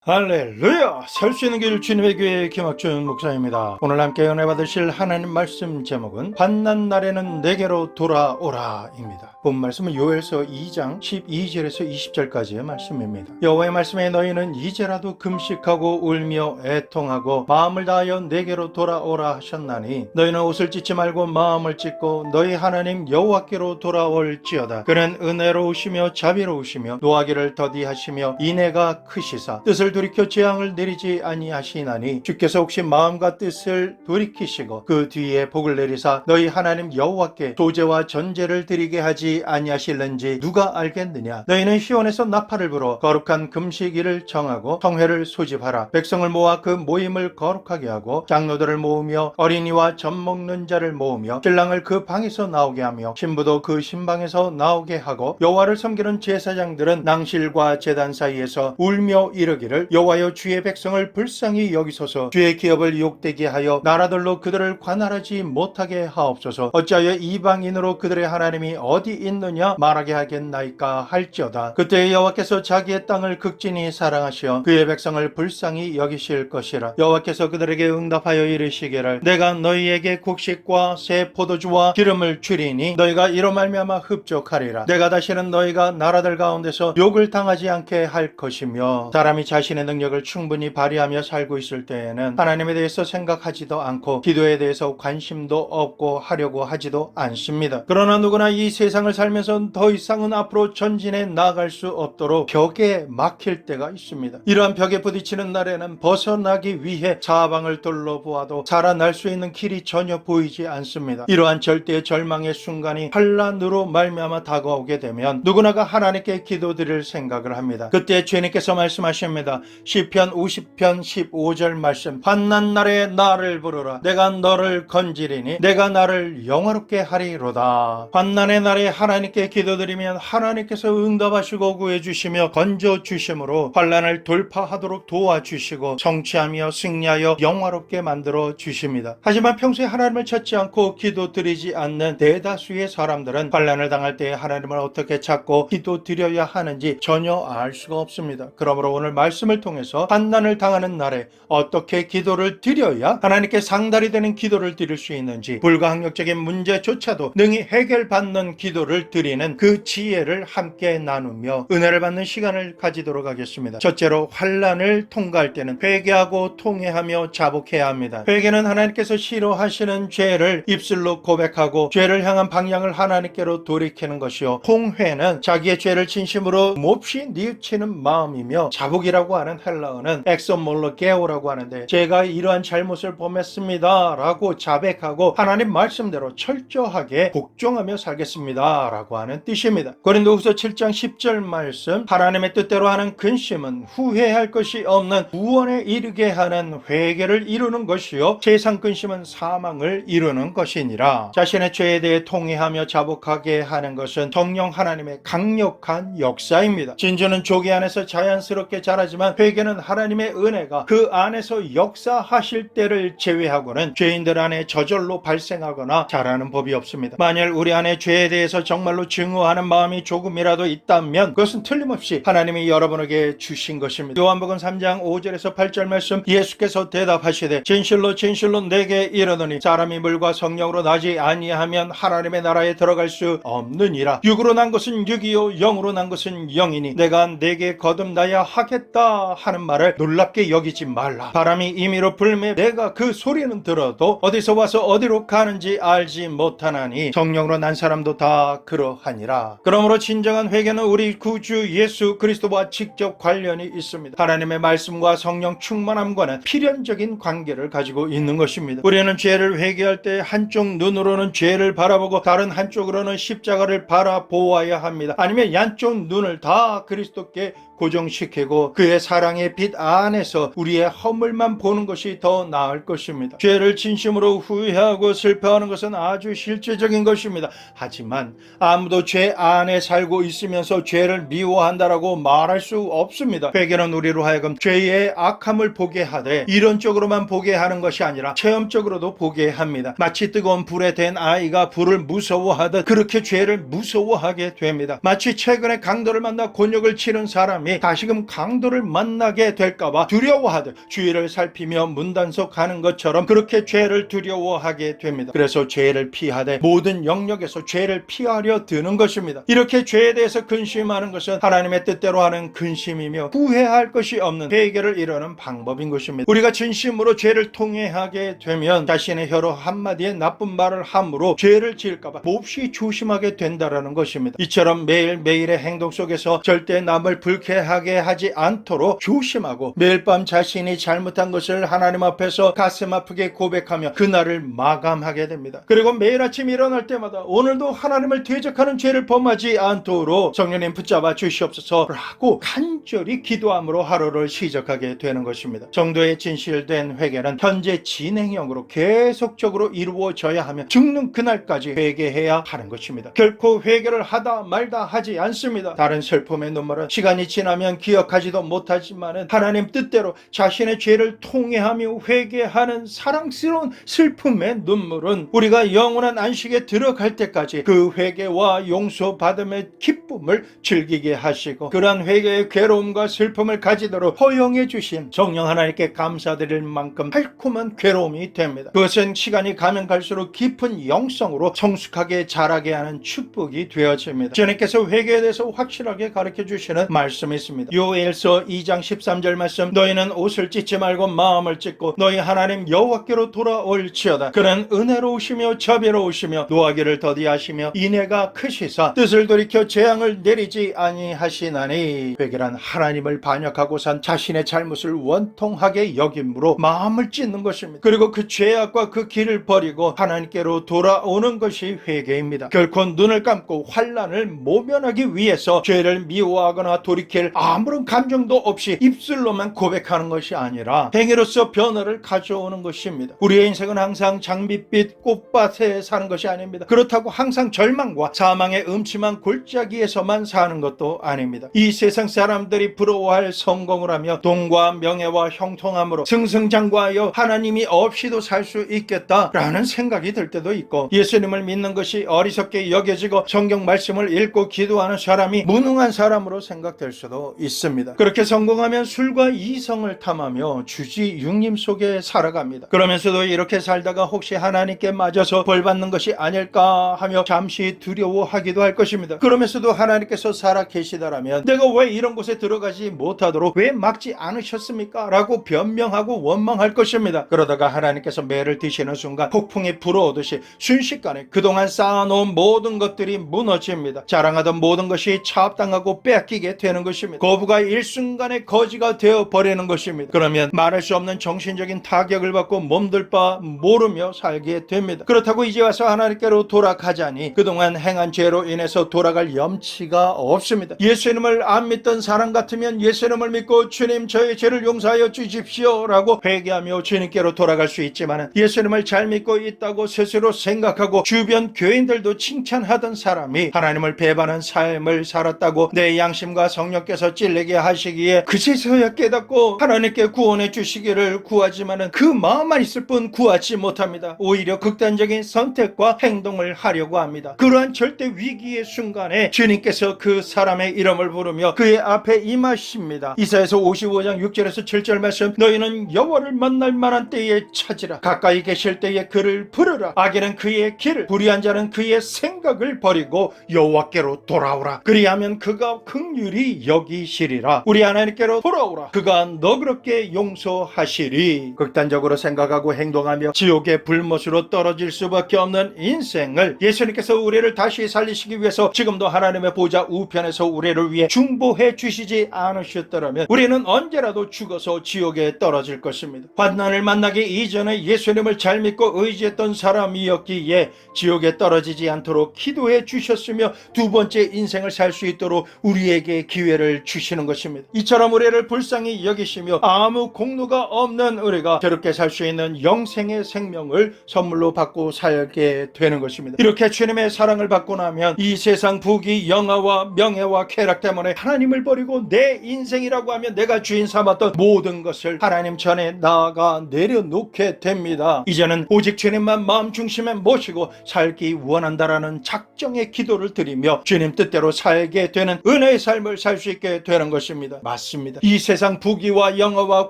할렐루야! 살 수 있는 길 주님의 교회 김학준 목사입니다. 오늘 함께 은혜 받으실 하나님 말씀 제목은 환난 날에는 내게로 돌아오라 입니다. 본 말씀은 요엘서 2장 12절에서 20절까지의 말씀입니다. 여호와의 말씀에 너희는 이제라도 금식하고 울며 애통하고 마음을 다하여 내게로 돌아오라 하셨나니 너희는 옷을 찢지 말고 마음을 찢고 너희 하나님 여호와께로 돌아올지어다. 그는 은혜로우시며 자비로우시며 노하기를 더디하시며 인애가 크시사 뜻을 돌이켜 재앙을 내리지 아니하시나니 주께서 혹시 마음과 뜻을 돌이키시고 그 뒤에 복을 내리사 너희 하나님 여호와께 소제와 전제를 드리게 하지 아니하실는지 누가 알겠느냐. 너희는 시온에서 나팔을 불어 거룩한 금식일을 정하고 성회를 소집하라. 백성을 모아 그 모임을 거룩하게 하고 장로들을 모으며 어린이와 젖 먹는 자를 모으며 신랑을 그 방에서 나오게 하며 신부도 그 신방에서 나오게 하고 여호와를 섬기는 제사장들은 낭실과 제단 사이에서 울며 이르기를 여호와여 주의 백성을 불쌍히 여기소서 주의 기업을 욕되게 하여 나라들로 그들을 관할하지 못하게 하옵소서. 어찌하여 이방인으로 그들의 하나님이 어디 있느냐 말하게 하겠나이까 할지어다. 그때 여호와께서 자기의 땅을 극진히 사랑하시어 그의 백성을 불쌍히 여기실 것이라. 여호와께서 그들에게 응답하여 이르시기를 내가 너희에게 곡식과 새 포도주와 기름을 주리니 너희가 이로 말미암아 흡족하리라. 내가 다시는 너희가 나라들 가운데서 욕을 당하지 않게 할 것이며 사람이 자신의 능력을 충분히 발휘하며 살고 있을 때에는 하나님에 대해서 생각하지도 않고 기도에 대해서 관심도 없고 하려고 하지도 않습니다. 그러나 누구나 이 세상을 살면서 더 이상은 앞으로 전진해 나아갈 수 없도록 벽에 막힐 때가 있습니다. 이러한 벽에 부딪히는 날에는 벗어나기 위해 사방을 둘러보아도 살아날 수 있는 길이 전혀 보이지 않습니다. 이러한 절대의 절망의 순간이 환난으로 말미암아 다가오게 되면 누구나가 하나님께 기도드릴 생각을 합니다. 그때 주님께서 말씀하십니다. 시편 50편 15절 말씀. 환난 날에 나를 부르라. 내가 너를 건지리니 내가 나를 영화롭게 하리로다. 환난의 날에 하나님께 기도드리면 하나님께서 응답하시고 구해주시며 건져주심으로 환난을 돌파하도록 도와주시고 성취하며 승리하여 영화롭게 만들어 주십니다. 하지만 평소에 하나님을 찾지 않고 기도드리지 않는 대다수의 사람들은 환난을 당할 때 하나님을 어떻게 찾고 기도드려야 하는지 전혀 알 수가 없습니다. 그러므로 오늘 말씀을 통해서 환난을 당하는 날에 어떻게 기도를 드려야 하나님께 상달이 되는 기도를 드릴 수 있는지, 불가항력적인 문제조차도 능히 해결받는 기도를 드리는 그 지혜를 함께 나누며 은혜를 받는 시간을 가지도록 하겠습니다. 첫째로, 환난을 통과할 때는 회개하고 통회하며 자복해야 합니다. 회개는 하나님께서 싫어하시는 죄를 입술로 고백하고 죄를 향한 방향을 하나님께로 돌이키는 것이요, 통회는 자기의 죄를 진심으로 몹시 뉘우치는 마음이며, 자복이라고 하는 헬라어는 엑소몰로게오라고 하는데 제가 이러한 잘못을 범했습니다 라고 자백하고 하나님 말씀대로 철저하게 복종하며 살겠습니다 라고 하는 뜻입니다. 고린도후서 7장 10절 말씀. 하나님의 뜻대로 하는 근심은 후회할 것이 없는 구원에 이르게 하는 회개를 이루는 것이요, 세상 근심은 사망을 이루는 것이니라. 자신의 죄에 대해 통회하며 자복하게 하는 것은 성령 하나님의 강력한 역사입니다. 진주는 조개 안에서 자연스럽게 자라지만 회개는 하나님의 은혜가 그 안에서 역사하실 때를 제외하고는 죄인들 안에 저절로 발생하거나 자라는 법이 없습니다. 만일 우리 안에 죄에 대해서 정말로 증오하는 마음이 조금이라도 있다면 그것은 틀림없이 하나님이 여러분에게 주신 것입니다. 요한복음 3장 5절에서 8절 말씀. 예수께서 대답하시되 진실로 진실로 내게 이르노니 사람이 물과 성령으로 나지 아니하면 하나님의 나라에 들어갈 수 없느니라. 육으로 난 것은 육이요 영으로 난 것은 영이니 내가 내게 거듭나야 하겠다 하는 말을 놀랍게 여기지 말라. 바람이 임의로 불매 내가 그 소리는 들어도 어디서 와서 어디로 가는지 알지 못하나니 성령으로 난 사람도 다 그러하니라. 그러므로 진정한 회개는 우리 구주 예수 그리스도와 직접 관련이 있습니다. 하나님의 말씀과 성령 충만함과는 필연적인 관계를 가지고 있는 것입니다. 우리는 죄를 회개할 때 한쪽 눈으로는 죄를 바라보고 다른 한쪽으로는 십자가를 바라보아야 합니다. 아니면 양쪽 눈을 다 그리스도께 고정시키고 그의 사랑의 빛 안에서 우리의 허물만 보는 것이 더 나을 것입니다. 죄를 진심으로 후회하고 슬퍼하는 것은 아주 실제적인 것입니다. 하지만 아무도 죄 안에 살고 있으면서 죄를 미워한다라고 말할 수 없습니다. 회개는 우리로 하여금 죄의 악함을 보게 하되 이론적으로만 보게 하는 것이 아니라 체험적으로도 보게 합니다. 마치 뜨거운 불에 댄 아이가 불을 무서워하듯 그렇게 죄를 무서워하게 됩니다. 마치 최근에 강도를 만나 곤욕을 치른 사람이 사람이 다시금 강도를 만나게 될까봐 두려워하듯 주위를 살피며 문단속 가는 것처럼 그렇게 죄를 두려워하게 됩니다. 그래서 죄를 피하되 모든 영역에서 죄를 피하려 드는 것입니다. 이렇게 죄에 대해서 근심하는 것은 하나님의 뜻대로 하는 근심이며 후회할 것이 없는 회개를 이루는 방법인 것입니다. 우리가 진심으로 죄를 통회하게 되면 자신의 혀로 한마디의 나쁜 말을 함으로 죄를 지을까봐 몹시 조심하게 된다라는 것입니다. 이처럼 매일매일의 행동 속에서 절대 남을 불쾌하게 하지 않도록 조심하고 매일 밤 자신이 잘못한 것을 하나님 앞에서 가슴 아프게 고백하며 그날을 마감하게 됩니다. 그리고 매일 아침 일어날 때마다 오늘도 하나님을 대적하는 죄를 범하지 않도록 성령님 붙잡아 주시옵소서라고 간절히 기도함으로 하루를 시작하게 되는 것입니다. 정도의 진실된 회개는 현재 진행형으로 계속적으로 이루어져야 하며 죽는 그날까지 회개해야 하는 것입니다. 결코 회개를 하다 말다 하지 않습니다. 다른 슬픔의 눈물은 시간이 지나면 기억하지도 못하지만 하나님 뜻대로 자신의 죄를 통회하며 회개하는 사랑스러운 슬픔의 눈물은 우리가 영원한 안식에 들어갈 때까지 그 회개와 용서받음의 기쁨을 즐기게 하시고 그러한 회개의 괴로움과 슬픔을 가지도록 허용해 주신 성령 하나님께 감사드릴 만큼 달콤한 괴로움이 됩니다. 그것은 시간이 가면 갈수록 깊은 영성으로 성숙하게 자라게 하는 축복이 되어집니다. 주님께서 회개에 대해서 확실하게 가르쳐 주시는 말씀이 있습니다. 요엘서 2장 13절 말씀, 너희는 옷을 찢지 말고 마음을 찢고 너희 하나님 여호와께로 돌아올지어다. 그는 은혜로우시며 자비로우시며 노하기를 더디하시며 인애가 크시사 뜻을 돌이켜 재앙을 내리지 아니하시나니. 회개란 하나님을 반역하고 산 자신의 잘못을 원통하게 여김으로 마음을 찢는 것입니다. 그리고 그 죄악과 그 길을 버리고 하나님께로 돌아오는 것이 회개입니다. 결코 눈을 감고 환난을 모면하기 위해서 죄를 미워하거나 돌이킬 아무런 감정도 없이 입술로만 고백하는 것이 아니라 행위로서 변화를 가져오는 것입니다. 우리의 인생은 항상 장밋빛 꽃밭에 사는 것이 아닙니다. 그렇다고 항상 절망과 사망의 음침한 골짜기에서만 사는 것도 아닙니다. 이 세상 사람들이 부러워할 성공을 하며 돈과 명예와 형통함으로 승승장구하여 하나님이 없이도 살 수 있겠다라는 생각이 들 때도 있고, 예수님을 믿는 것이 어리석게 여겨지고 성경 말씀을 읽고 기도하는 사람이 무능한 사람으로 생각될 수도 있습니다. 그렇게 성공하면 술과 이성을 탐하며 주지 육림 속에 살아갑니다. 그러면서도 이렇게 살다가 혹시 하나님께 맞아서 벌 받는 것이 아닐까 하며 잠시 두려워하기도 할 것입니다. 그러면서도 하나님께서 살아 계시다라면 내가 왜 이런 곳에 들어가지 못하도록 왜 막지 않으셨습니까? 라고 변명하고 원망할 것입니다. 그러다가 하나님께서 매를 드시는 순간 폭풍이 불어오듯이 순식간에 그동안 쌓아놓은 모든 것들이 무너집니다. 자랑하던 모든 것이 차압당하고 뺏기게 되는 것입니다. 거부가 일순간에 거지가 되어버리는 것입니다. 그러면 말할 수 없는 정신적인 타격을 받고 몸둘 바 모르며 살게 됩니다. 그렇다고 이제 와서 하나님께로 돌아가자니 그동안 행한 죄로 인해서 돌아갈 염치가 없습니다. 예수님을 안 믿던 사람 같으면 예수님을 믿고 주님 저의 죄를 용서하여 주십시오 라고 회개하며 주님께로 돌아갈 수 있지만, 예수님을 잘 믿고 있다고 스스로 생각하고 주변 교인들도 칭찬하던 사람이 하나님을 배반한 삶을 살았다고 내 양심과 성령께서 찔리게 하시기에 그제서야 깨닫고 하나님께 구원해 주시기를 구하지만 그 마음만 있을 뿐 구하지 못합니다. 오히려 극단적인 선택과 행동을 하려고 합니다. 그러한 절대 위기의 순간에 주님께서 그 사람의 이름을 부르며 그의 앞에 임하십니다. 이사야서 55장 6절에서 7절 말씀, 너희는 여호와를 만날 만한 때에 찾으라. 가까이 계실 때에 그를 부르라. 악인은 그의 길을, 불의한 자는 그의 생각을 버리고 여호와께로 돌아오라. 그리하면 그가 긍휼히 여기시리라. 우리 하나님께로 돌아오라. 그가 너그럽게 용서하시리. 극단적으로 생각하고 행동하며 지옥의 불못으로 떨어질 수밖에 없는 인생을 예수님께서 우리를 다시 살리시기 위해서 지금도 하나님의 보좌 우편에서 우리를 위해 중보해 주시지 않으셨더라면 우리는 언제라도 죽어서 지옥에 떨어질 것입니다. 환난을 만나기 이전에 예수님을 잘 믿고 의지했던 사람이었기에 지옥에 떨어지지 않도록 기도해 주셨으며 두 번째 인생을 살 수 있도록 우리에게 기회를 주시는 것입니다. 이처럼 우리를 불쌍히 여기시며 아무 공로가 없는 우리가 괴롭게 살 수 있는 영생의 생명을 선물로 받고 살게 되는 것입니다. 이렇게 주님의 사랑을 받고 나면 이 세상 부귀 영화와 명예와 쾌락 때문에 하나님을 버리고 내 인생이라고 하면 내가 주인 삼았던 모든 것을 하나님 전에 나아가 내려놓게 됩니다. 이제는 오직 주님만 마음 중심에 모시고 살기 원한다라는 작정의 기도를 드리며 주님 뜻대로 살게 되는 은혜의 삶을 살 수 있게 있게 되는 것입니다. 맞습니다. 이 세상 부귀와 영어와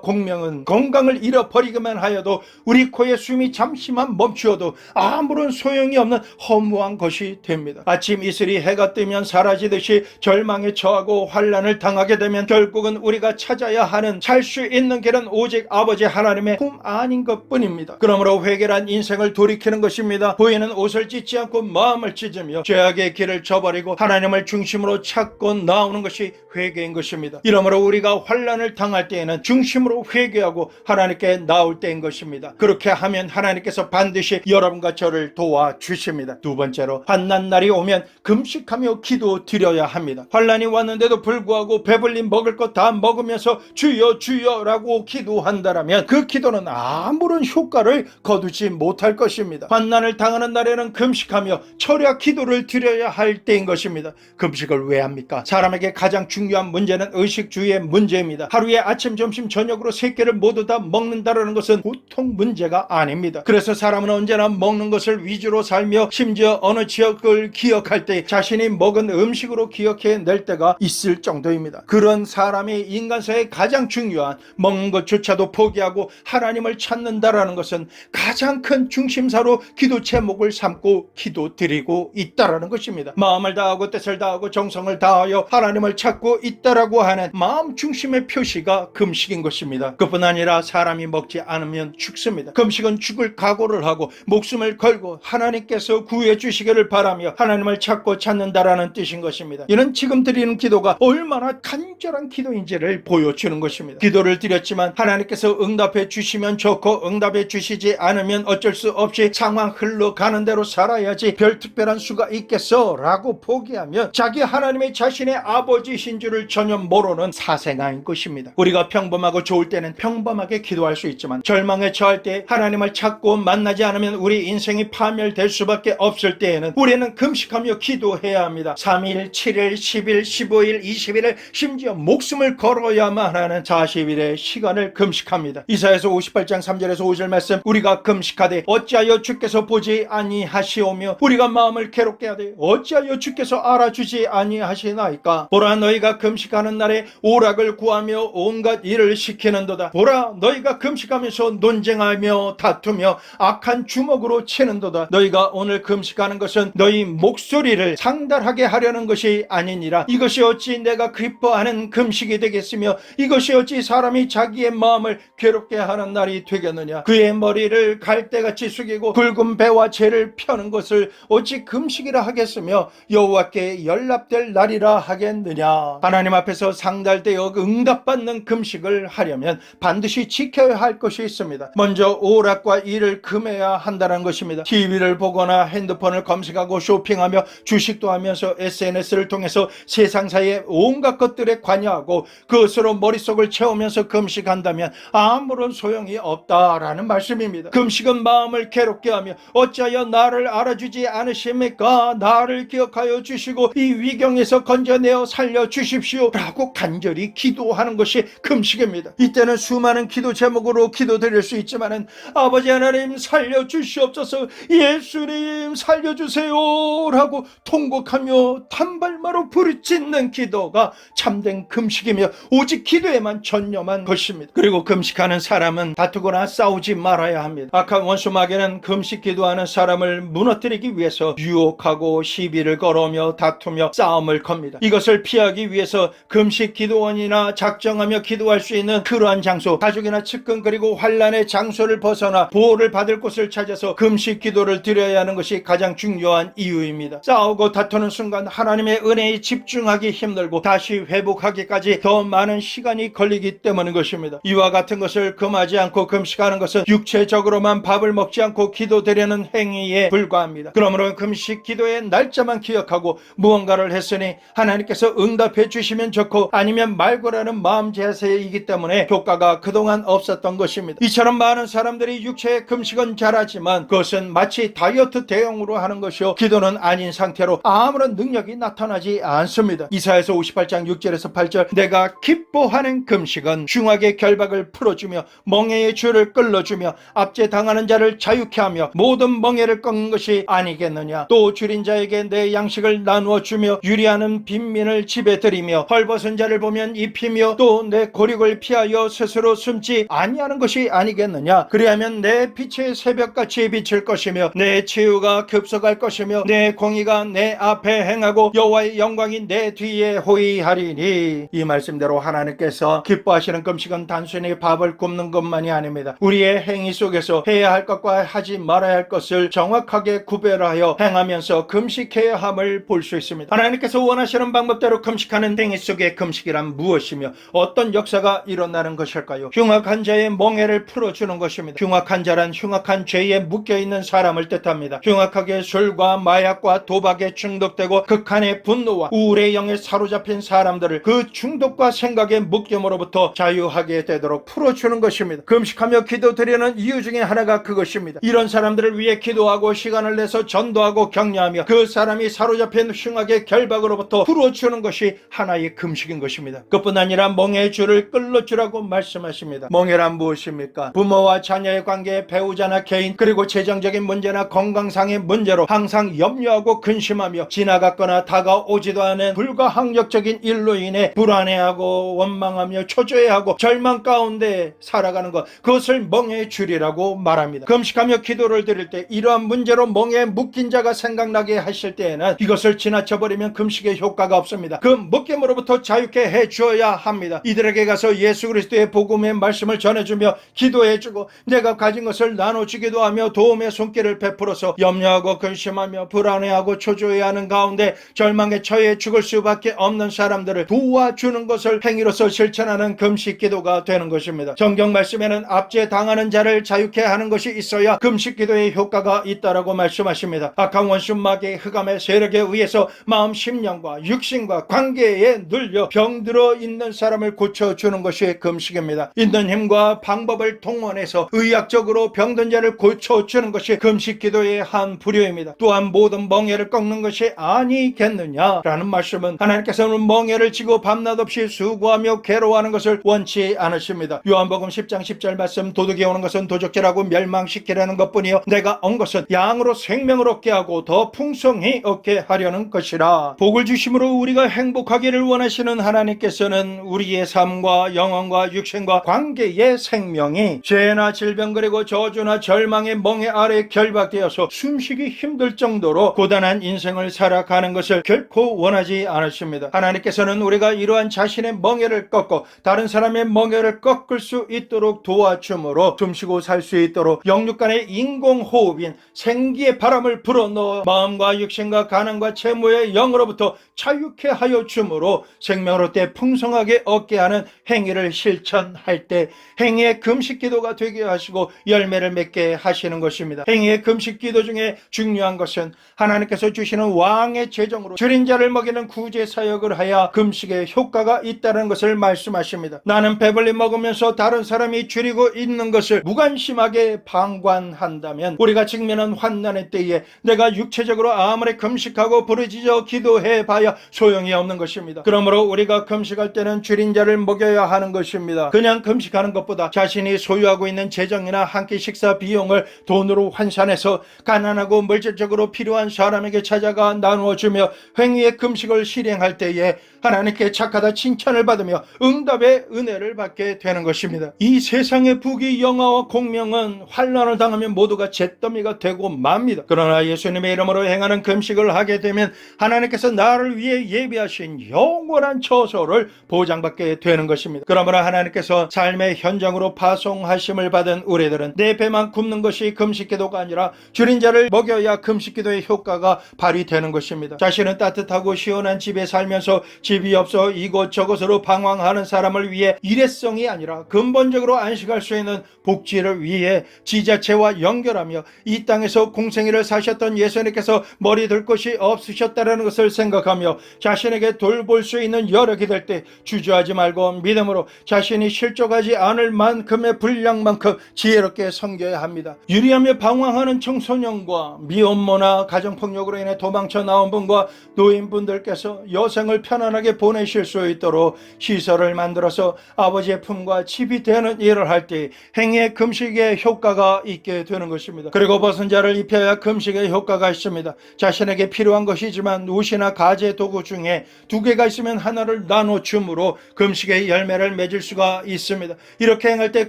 공명은 건강을 잃어버리기만 하여도 우리 코에 숨이 잠시만 멈추어도 아무런 소용이 없는 허무한 것이 됩니다. 아침 이슬이 해가 뜨면 사라지듯이 절망에 처하고 환난을 당하게 되면 결국은 우리가 찾아야 하는 살 수 있는 길은 오직 아버지 하나님의 품 안인 것뿐입니다. 그러므로 회개란 인생을 돌이키는 것입니다. 보이는 옷을 찢지 않고 마음을 찢으며 죄악의 길을 저버리고 하나님을 중심으로 찾고 나오는 것이 회개인 것입니다. 이러므로 우리가 환난을 당할 때에는 중심으로 회개하고 하나님께 나올 때인 것입니다. 그렇게 하면 하나님께서 반드시 여러분과 저를 도와주십니다. 두 번째로, 환난 날이 오면 금식하며 기도 드려야 합니다. 환난이 왔는데도 불구하고 배불리 먹을 것 다 먹으면서 주여 주여라고 기도한다면 그 기도는 아무런 효과를 거두지 못할 것입니다. 환난을 당하는 날에는 금식하며 철야 기도를 드려야 할 때인 것입니다. 금식을 왜 합니까? 사람에게 가장 중요한 문제는 의식주의의 문제입니다. 하루에 아침, 점심, 저녁으로 세 끼를 모두 다 먹는다는 것은 보통 문제가 아닙니다. 그래서 사람은 언제나 먹는 것을 위주로 살며 심지어 어느 지역을 기억할 때 자신이 먹은 음식으로 기억해낼 때가 있을 정도입니다. 그런 사람이 인간사의 가장 중요한 먹는 것조차도 포기하고 하나님을 찾는다라는 것은 가장 큰 중심사로 기도 제목을 삼고 기도 드리고 있다라는 것입니다. 마음을 다하고 뜻을 다하고 정성을 다하여 하나님을 찾고 있다라고 하는 마음 중심의 표시가 금식인 것입니다. 그뿐 아니라 사람이 먹지 않으면 죽습니다. 금식은 죽을 각오를 하고 목숨을 걸고 하나님께서 구해 주시기를 바라며 하나님을 찾고 찾는다라는 뜻인 것입니다. 이는 지금 드리는 기도가 얼마나 간절한 기도인지를 보여주는 것입니다. 기도를 드렸지만 하나님께서 응답해 주시면 좋고 응답해 주시지 않으면 어쩔 수 없이 상황 흘러가는 대로 살아야지 별 특별한 수가 있겠어 라고 포기하면 자기 하나님의 자신의 아버지신 줄을 전혀 모르는 사생아인 것입니다. 우리가 평범하고 좋을 때는 평범하게 기도할 수 있지만 절망에 처할 때 하나님을 찾고 만나지 않으면 우리 인생이 파멸될 수밖에 없을 때에는 우리는 금식하며 기도해야 합니다. 3일, 7일, 10일, 15일, 21일 심지어 목숨을 걸어야만 하는 40일의 시간을 금식합니다. 이사야서 58장 3절에서 5절 말씀, 우리가 금식하되 어찌하여 주께서 보지 아니하시오며 우리가 마음을 괴롭게 하되 어찌하여 주께서 알아주지 아니하시나이까. 보라, 너희가 금식하는 날에 오락을 구하며 온갖 일을 시키는도다. 보라, 너희가 금식하면서 논쟁하며 다투며 악한 주먹으로 치는도다. 너희가 오늘 금식하는 것은 너희 목소리를 상달하게 하려는 것이 아니니라. 이것이 어찌 내가 기뻐하는 금식이 되겠으며 이것이 어찌 사람이 자기의 마음을 괴롭게 하는 날이 되겠느냐. 그의 머리를 갈대같이 숙이고 굵은 배와 재를 펴는 것을 어찌 금식이라 하겠으며 여호와께 연락될 날이라 하겠느냐. 하나님 앞에서 상달되어 응답받는 금식을 하려면 반드시 지켜야 할 것이 있습니다. 먼저 오락과 일을 금해야 한다는 것입니다. TV를 보거나 핸드폰을 검색하고 쇼핑하며 주식도 하면서 SNS를 통해서 세상사의 온갖 것들에 관여하고 그것으로 머릿속을 채우면서 금식한다면 아무런 소용이 없다라는 말씀입니다. 금식은 마음을 괴롭게 하며 어찌하여 나를 알아주지 않으십니까? 나를 기억하여 주시고 이 위경에서 건져내어 살려주십시오 라고 간절히 기도하는 것이 금식입니다. 이때는 수많은 기도 제목으로 기도드릴 수 있지만은 아버지 하나님 살려주시옵소서, 예수님 살려주세요 라고 통곡하며 단발마로 부르짖는 기도가 참된 금식이며 오직 기도에만 전념한 것입니다. 그리고 금식하는 사람은 다투거나 싸우지 말아야 합니다. 악한 원수 마귀는 금식 기도하는 사람을 무너뜨리기 위해서 유혹하고 시비를 걸으며 다투며 싸움을 겁니다. 이것을 피하기 위해서 금식 기도원이나 작정하며 기도할 수 있는 그러한 장소, 가족이나 측근 그리고 환난의 장소를 벗어나 보호를 받을 곳을 찾아서 금식 기도를 드려야 하는 것이 가장 중요한 이유입니다. 싸우고 다투는 순간 하나님의 은혜에 집중하기 힘들고 다시 회복하기까지 더 많은 시간이 걸리기 때문인 것입니다. 이와 같은 것을 금하지 않고 금식하는 것은 육체적으로만 밥을 먹지 않고 기도드리는 행위에 불과합니다. 그러므로 금식 기도의 날짜만 기억하고 무언가를 했으니 하나님께서 응답해 주시면 좋고 아니면 말고라는 마음 자세이기 때문에 효과가 그동안 없었던 것입니다. 이처럼 많은 사람들이 육체의 금식은 잘하지만 그것은 마치 다이어트 대용으로 하는 것이요 기도는 아닌 상태로 아무런 능력이 나타나지 않습니다. 이사야서 58장 6절에서 8절, 내가 기뻐하는 금식은 중하게 결박을 풀어주며 멍에의 줄을 끌어주며 압제당하는 자를 자유케 하며 모든 멍에를 꺾는 것이 아니겠느냐. 또 줄인 자에게 내 양식을 나누어 주며 유리하는 빈민을 집에 들이 드리며 헐벗은 자를 보면 입히며 또 내 고륙을 피하여 스스로 숨지 아니하는 것이 아니겠느냐. 그리하면 내 빛이 새벽같이 비칠 것이며 내 치유가 급속할 것이며 내 공의가 내 앞에 행하고 여호와의 영광이 내 뒤에 호위하리니. 이 말씀대로 하나님께서 기뻐하시는 금식은 단순히 밥을 굶는 것만이 아닙니다. 우리의 행위 속에서 해야 할 것과 하지 말아야 할 것을 정확하게 구별하여 행하면서 금식해야 함을 볼 수 있습니다. 하나님께서 원하시는 방법대로 금식하는 행위 속의 금식이란 무엇이며 어떤 역사가 일어나는 것일까요? 흉악한 자의 멍에를 풀어주는 것입니다. 흉악한 자란 흉악한 죄에 묶여있는 사람을 뜻합니다. 흉악하게 술과 마약과 도박에 중독되고 극한의 분노와 우울의 영에 사로잡힌 사람들을 그 중독과 생각의 묶임으로부터 자유하게 되도록 풀어주는 것입니다. 금식하며 기도드리는 이유 중에 하나가 그것입니다. 이런 사람들을 위해 기도하고 시간을 내서 전도하고 격려하며 그 사람이 사로잡힌 흉악의 결박으로부터 풀어주는 것이 하나의 금식인 것입니다. 그뿐 아니라 멍에의 줄을 끌어주라고 말씀하십니다. 멍에란 무엇입니까? 부모와 자녀의 관계, 배우자나 개인, 그리고 재정적인 문제나 건강상의 문제로 항상 염려하고 근심하며 지나갔거나 다가오지도 않은 불가항력적인 일로 인해 불안해하고 원망하며 초조해하고 절망 가운데 살아가는 것, 그것을 멍에의 줄이라고 말합니다. 금식하며 기도를 드릴 때 이러한 문제로 멍에에 묶인 자가 생각나게 하실 때에는 이것을 지나쳐버리면 금식의 효과가 없습니다. 그 묶임으로부터 자유케 해주어야 합니다. 이들에게 가서 예수 그리스도의 복음의 말씀을 전해주며 기도해주고 내가 가진 것을 나눠주기도 하며 도움의 손길을 베풀어서 염려하고 근심하며 불안해하고 초조해하는 가운데 절망에 처해 죽을 수밖에 없는 사람들을 도와주는 것을 행위로서 실천하는 금식 기도가 되는 것입니다. 성경 말씀에는 압제당하는 자를 자유케 하는 것이 있어야 금식 기도의 효과가 있다라고 말씀하십니다. 악한 원수 마귀의 흑암의 세력에 의해서 마음 심령과 육신과 관계에 눌려 병들어 있는 사람을 고쳐주는 것이 금식입니다. 있는 힘과 방법을 동원해서 의학적으로 병든 자를 고쳐주는 것이 금식 기도의 한 부류입니다. 또한 모든 멍에를 꺾는 것이 아니겠느냐라는 말씀은 하나님께서는 멍에를 지고 밤낮 없이 수고하며 괴로워하는 것을 원치 않으십니다. 요한복음 10장 10절 말씀, 도둑이 오는 것은 도적질하고 멸망시키려는 것뿐이요 내가 온 것은 양으로 생명을 얻게 하고 더 풍성히 얻게 하려는 것이라. 복을 주심으로 우리가 행복하기를 원하시는 하나님께서는 우리의 삶과 영혼과 육신과 관계의 생명이 죄나 질병 그리고 저주나 절망의 멍에 아래 결박되어서 숨쉬기 힘들 정도로 고단한 인생을 살아가는 것을 결코 원하지 않으십니다. 하나님께서는 우리가 이러한 자신의 멍에를 꺾고 다른 사람의 멍에를 꺾을 수 있도록 도와주므로 숨쉬고 살 수 있도록 영육 간의 인공호흡인 생기의 바람을 불어넣어 마음과 육신과 가난과 채무의 영으로부터 자유케 하여 주므로 생명을 얻되 풍성하게 얻게 하는 행위를 실천할 때 행위의 금식 기도가 되게 하시고 열매를 맺게 하시는 것입니다. 행위의 금식 기도 중에 중요한 것은 하나님께서 주시는 왕의 재정으로 줄인 자를 먹이는 구제 사역을 하여 금식의 효과가 있다는 것을 말씀하십니다. 나는 배불리 먹으면서 다른 사람이 줄이고 있는 것을 무관심하게 방관한다면 우리가 직면한 환난의 때에 내가 육체적으로 아무리 금식하고 부르짖어 기도해 봐야 소용이 없는 것입니다. 그러므로 우리가 금식할 때는 줄인 자를 먹여야 하는 것입니다. 그냥 금식하는 것보다 자신이 소유하고 있는 재정이나 한 끼 식사 비용을 돈으로 환산해서 가난하고 물질적으로 필요한 사람에게 찾아가 나누어주며 행위의 금식을 실행할 때에 하나님께 착하다 칭찬을 받으며 응답의 은혜를 받게 되는 것입니다. 이 세상의 부귀 영화와 공명은 환난을 당하면 모두가 잿더미가 되고 맙니다. 그러나 예수님의 이름으로 행하는 금식을 하게 되면 하나님께서 나를 위해 예비하신 영원한 처소를 보장받게 되는 것입니다. 그러므로 하나님께서 삶의 현장으로 파송하심을 받은 우리들은 내 배만 굶는 것이 금식기도가 아니라 줄인 자를 먹여야 금식기도의 효과가 발휘되는 것입니다. 자신은 따뜻하고 시원한 집에 살면서 집이 없어 이곳저곳으로 방황하는 사람을 위해 일회성이 아니라 근본적으로 안식할 수 있는 복지를 위해 지자체와 연결하며 이 땅에서 공생애를 사셨던 예수님께서 머리 들 곳이 없으셨다는 것을 생각하며 자신에게 돌볼 수 있는 여력이 될 때 주저하지 말고 믿음으로 자신이 실족하지 않을 만큼의 분량만큼 지혜롭게 섬겨야 합니다. 유리하며 방황하는 청소년과 미혼모나 가정폭력으로 인해 도망쳐 나온 분과 노인분들께서 여생을 편안하게 보내실 수 있도록 시설을 만들어서 아버지의 품과 집이 되는 일을 할 때 행위의 금식의 효과가 있게 되는 것입니다. 그리고 벗은 자를 입혀야 금식의 효과가 있습니다. 자신에게 필요한 것이지만 옷이나 가재 도구 중에 두 두 개가 있으면 하나를 나눠 줌으로 금식의 열매를 맺을 수가 있습니다. 이렇게 행할 때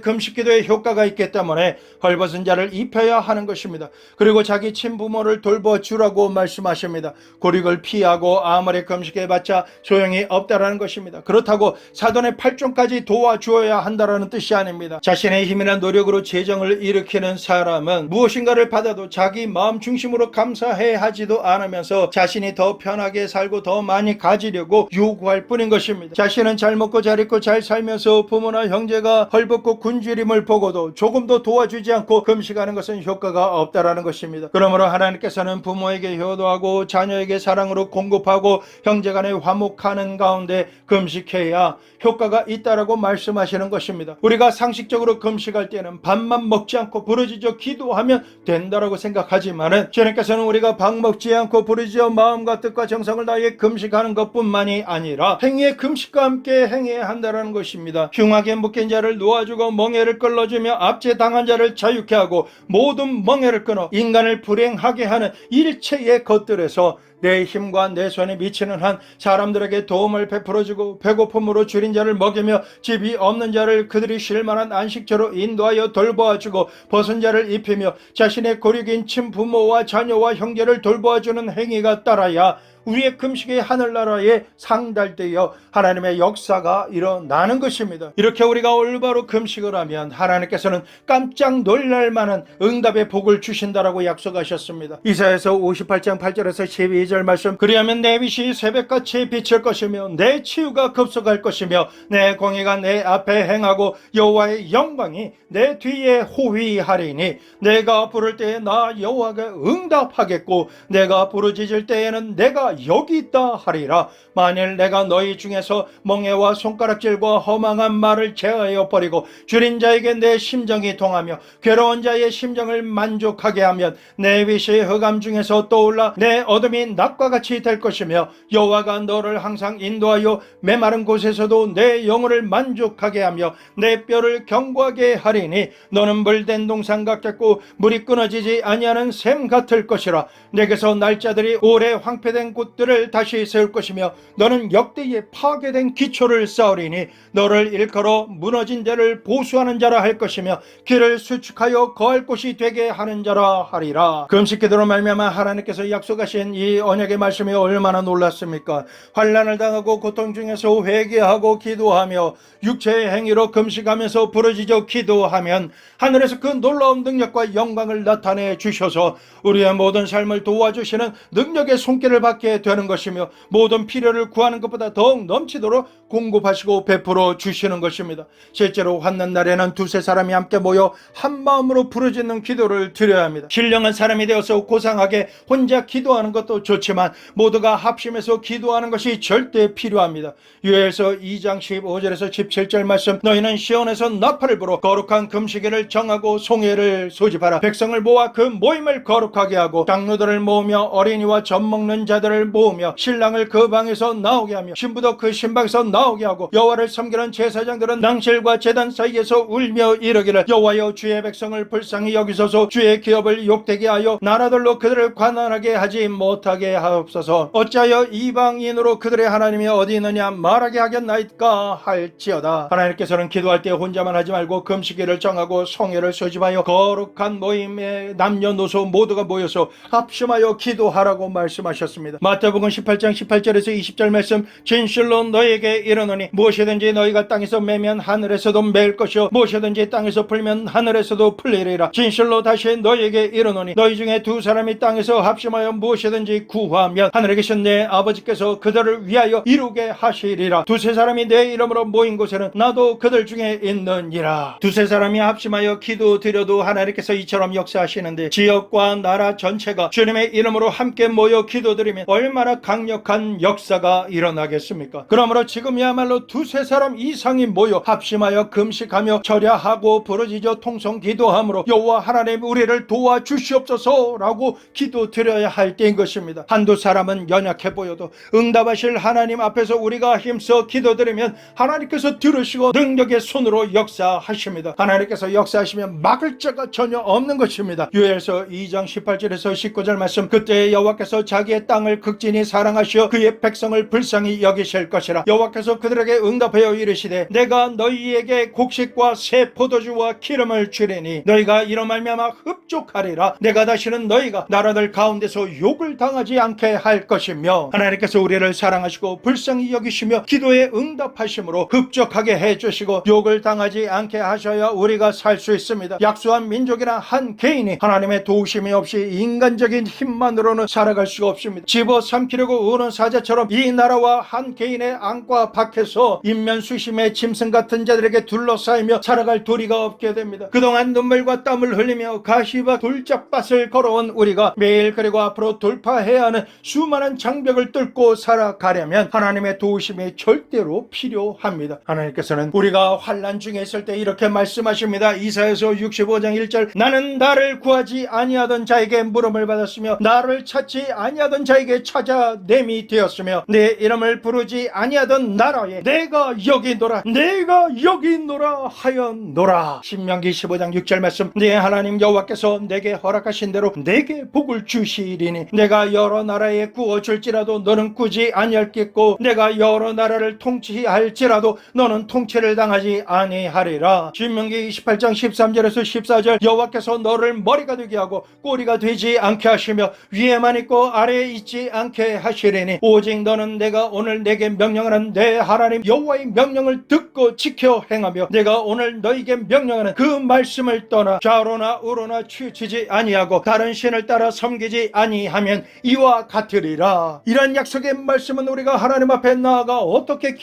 금식기도의 효과가 있기 때문에 헐벗은 자를 입혀야 하는 것입니다. 그리고 자기 친부모를 돌봐주라고 말씀하십니다. 고립을 피하고 아무리 금식해봤자 소용이 없다라는 것입니다. 그렇다고 사돈의 팔종까지 도와주어야 한다라는 뜻이 아닙니다. 자신의 힘이나 노력으로 재정을 일으키는 사람은 무엇인가를 받아도 자기 마음 중심으로 감사해 하지도 않으면서 자신이 더 편하게 살고 더 많이 가지려고 요구할 뿐인 것입니다. 자신은 잘 먹고 잘 입고 잘 살면서 부모나 형제가 헐벗고 굶주림을 보고도 조금도 도와주지 않고 금식하는 것은 효과가 없다라는 것입니다. 그러므로 하나님께서는 부모에게 효도하고 자녀에게 사랑으로 공급하고 형제간에 화목하는 가운데 금식해야 효과가 있다라고 말씀하시는 것입니다. 우리가 상식적으로 금식할 때는 밥만 먹지 않고 부르짖어 기도하면 된다라고 생각하지만은 주님께서는 우리가 밥 먹지 않고 부르짖어 마음과 뜻과 정성을 다해 금식하는 것뿐만이 아니라 행위의 금식과 함께 행해야 한다라는 것입니다. 흉하게 묶인 자를 놓아주고 멍에를 끌어주며 압제당한 자를 자유케 하고 모든 멍에를 끊어 인간을 불행하게 하는 일체의 것들에서 내 힘과 내 손에 미치는 한 사람들에게 도움을 베풀어주고 배고픔으로 줄인 자를 먹이며 집이 없는 자를 그들이 쉴 만한 안식처로 인도하여 돌보아주고 벗은 자를 입히며 자신의 고립인 친부모와 자녀와 형제를 돌보아주는 행위가 따라야 우리의 금식이 하늘나라에 상달되어 하나님의 역사가 일어나는 것입니다. 이렇게 우리가 올바로 금식을 하면 하나님께서는 깜짝 놀랄 만한 응답의 복을 주신다라고 약속하셨습니다. 이사야서 58장 8절에서 12절 말씀, 그리하면 내 빛이 새벽같이 비칠 것이며 내 치유가 급속할 것이며 내 공의가 내 앞에 행하고 여호와의 영광이 내 뒤에 호위하리니 내가 부를 때에 나 여호와가 응답하겠고 내가 부르짖을 때에는 내가 여기 있다 하리라. 만일 내가 너희 중에서 멍에와 손가락질과 허망한 말을 제하여 버리고 줄인 자에게 내 심정이 통하며 괴로운 자의 심정을 만족하게 하면 내 빛이 흑암 중에서 떠올라 내 어둠이 낮과 같이 될 것이며 여호와가 너를 항상 인도하여 메마른 곳에서도 내 영혼을 만족하게 하며 내 뼈를 견고하게 하리니 너는 물된 동산 같겠고 물이 끊어지지 아니하는 샘 같을 것이라. 내게서 날짜들이 오래 황폐된 곳들을 다시 세울 것이며 너는 역대에 파괴된 기초를 쌓으리니 너를 일컬어 무너진 데를 보수하는 자라 할 것이며 길을 수축하여 거할 곳이 되게 하는 자라 하리라. 금식기도로 말미암아 하나님께서 약속하신 이 언약의 말씀이 얼마나 놀랐습니까? 환난을 당하고 고통 중에서 회개하고 기도하며 육체의 행위로 금식하면서 부르짖어 기도하면 하늘에서 그 놀라운 능력과 영광을 나타내 주셔서 우리의 모든 삶을 도와주시는 능력의 손길을 받게 되는 것이며 모든 필요를 구하는 것보다 더욱 넘치도록 공급하시고 베풀어 주시는 것입니다. 실제로 환난 날에는 두세 사람이 함께 모여 한 마음으로 부르짖는 기도를 드려야 합니다. 신령한 사람이 되어서 고상하게 혼자 기도하는 것도 좋지만 모두가 합심해서 기도하는 것이 절대 필요합니다. 요엘서 2장 15절에서 17절 말씀, 너희는 시온에서 나팔을 불어 거룩한 금식일을 정하고 송해를 소집하라. 백성을 모아 그 모임을 거룩하게 하고 장로들을 모으며 어린이와 젖먹는 자들을 모으며 신랑을 그 방에서 나오게 하며 신부도 그 신방에서 나오게 하고 여호와를 섬기는 제사장들은 낭실과 제단 사이에서 울며 이르기를 여호와여 주의 백성을 불쌍히 여기소서 주의 기업을 욕되게 하여 나라들로 그들을 관한하게 하지 못하게 하옵소서. 어찌하여 이방인으로 그들의 하나님이 어디 있느냐 말하게 하겠나이까 할지어다. 하나님께서는 기도할 때 혼자만 하지 말고 금식일을 정하고 송해를 소집하여 거룩한 모임에 남녀노소 모두가 모여서 합심하여 기도하라고 말씀하셨습니다. 마태복음 18장 18절에서 20절 말씀, 진실로 너에게 이르노니 무엇이든지 너희가 땅에서 매면 하늘에서도 매일 것이요 무엇이든지 땅에서 풀면 하늘에서도 풀리리라. 진실로 다시 너희에게 이르노니 너희 중에 두 사람이 땅에서 합심하여 무엇이든지 구하면 하늘에 계신 내 아버지께서 그들을 위하여 이루게 하시리라. 두세 사람이 내 이름으로 모인 곳에는 나도 그들 중에 있느니라. 두세 사람이 합심하여 기도드려도 하나님께서 이처럼 역사하시는데 지역과 나라 전체가 주님의 이름으로 함께 모여 기도드리면 얼마나 강력한 역사가 일어나겠습니까? 그러므로 지금이야말로 두세 사람 이상이 모여 합심하여 금식하며 절야하고 부르짖어 통성 기도함으로 여호와 하나님 우리를 도와주시옵소서라고 기도드려야 할 때인 것입니다. 한두 사람은 연약해 보여도 응답하실 하나님 앞에서 우리가 힘써 기도드리면 하나님께서 들으시고 능력의 손으로 역사하십니다. 하나님께서 역사하시면 막을 자가 전혀 없는 것입니다. 요엘서 2장 18절에서 19절 말씀, 그때 여호와께서 자기의 땅을 극진히 사랑하시어 그의 백성을 불쌍히 여기실 것이라. 여호와께서 그들에게 응답하여 이르시되 내가 너희에게 곡식과 새 포도주와 기름을 주리니 너희가 이로 말미암아 흡족하리라. 내가 다시는 너희가 나라들 가운데서 욕을 당하지 않게 할 것이며, 하나님께서 우리를 사랑하시고 불쌍히 여기시며 기도에 응답하심으로 흡족하게 해주시고 욕을 당하지 않게 하셔야 우리가 살 수 있습니다. 약소한 민족이나 한 개인이 하나님의 도우심이 없이 인간적인 힘만으로는 살아갈 수가 없습니다. 집어삼키려고 우는 사자처럼 이 나라와 한 개인의 안과 밖에서 인면수심의 짐승 같은 자들에게 둘러싸이며 살아갈 도리가 없게 됩니다. 그동안 눈물과 땀을 흘리며 가시와 돌짝밭을 걸어온 우리가 매일 그리고 앞으로 돌파해야 하는 수많은 장벽을 뚫고 살아가려면 하나님의 도우심이 절대로 필요합니다. 하나님께서는 우리가 환난 중에 있을 때 이렇게 말씀하십니다. 이사야서 65장 1절 나는 나를 구하지 아니하던 자에게 물음을 받았으며 나를 찾지 아니하던 자에게 찾아냄이 되었으며 내 이름을 부르지 아니하던 나라에 내가 여기 있노라 내가 여기 있노라 하였노라. 신명기 15장 6절 말씀 네 하나님 여호와께서 내게 허락하신 대로 내게 복을 주시리니 내가 여러 나라에 구워줄지라도 너는 꾸지 아니할겠고 내가 여러 나라를 통치할지라도 너는 통치를 당하지 아니하리라. 신명기 28장 13절에서 14절 여호와께서 너를 머리가 되게 하고 꼬리가 되지 않게 하시며 위에만 있고 아래에 있지 않게 하시리니 오직 너는 내가 오늘 내게 명령하는 내 하나님 여호와의 명령을 듣고 지켜 행하며 내가 오늘 너에게 명령하는 그 말씀을 떠나 좌로나 우로나 치우치지 아니하고 다른 신을 따라 섬기지 아니하면 이와 같으리라. 이런 약속의 말씀은 우리가 하나님 앞에 나아가 어떻게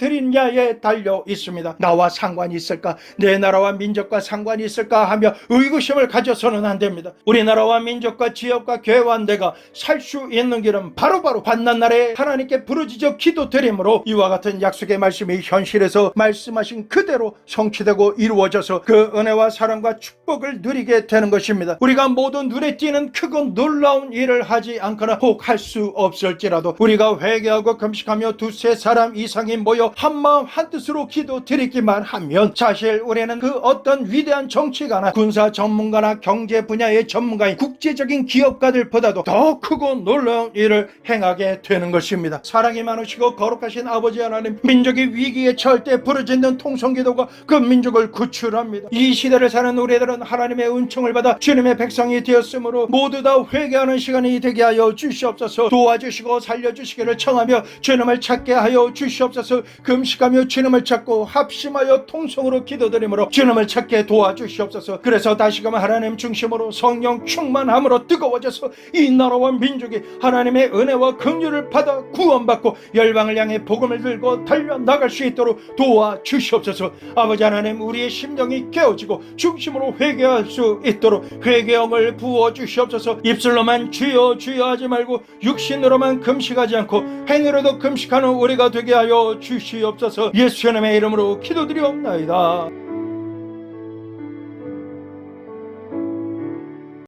기도드리냐에 달려 있습니다. 나와 상관이 있을까? 내 나라와 민족과 상관이 있을까? 하며 의구심을 가져서는 안 됩니다. 우리나라와 민족과 지역과 교회와 내가 살 수 있는 길은 바로바로 환난 날에 하나님께 부르짖어 기도드림으로 이와 같은 약속의 말씀이 현실에서 말씀하신 그대로 성취되고 이루어져서 그 은혜와 사랑과 축복을 누리게 되는 것입니다. 우리가 모두 눈에 띄는 크고 놀라운 일을 하지 않거나 혹 할 수 없을지라도 우리가 회개하고 금식하며 두세 사람 이상이 모여 한마음 한뜻으로 기도드리기만 하면 사실 우리는 그 어떤 위대한 정치가나 군사 전문가나 경제 분야의 전문가인 국제적인 기업가들보다도 더 크고 놀라운 일을 행하게 되는 것입니다. 사랑이 많으시고 거룩하신 아버지 하나님, 민족이 위기에 처할 때 부르짖는 통성기도가 그 민족을 구출합니다. 이 시대를 사는 우리들은 하나님의 은총을 받아 주님의 백성이 되었으므로 모두 다 회개하는 시간이 되게 하여 주시옵소서. 도와주시고 살려주시기를 청하며 주님을 찾게 하여 주시옵소서. 금식하며 주님을 찾고 합심하여 통성으로 기도드리므로 주님을 찾게 도와주시옵소서. 그래서 다시금 하나님 중심으로 성령 충만함으로 뜨거워져서 이 나라와 민족이 하나님의 은혜와 긍휼을 받아 구원받고 열방을 향해 복음을 들고 달려나갈 수 있도록 도와주시옵소서. 아버지 하나님, 우리의 심령이 깨어지고 중심으로 회개할 수 있도록 회개함을 부어주시옵소서. 입술로만 주여 주여 하지 말고 육신으로만 금식하지 않고 행위로도 금식하는 우리가 되게 하여 주시옵소서. 예수님의 이름으로 기도드리옵나이다.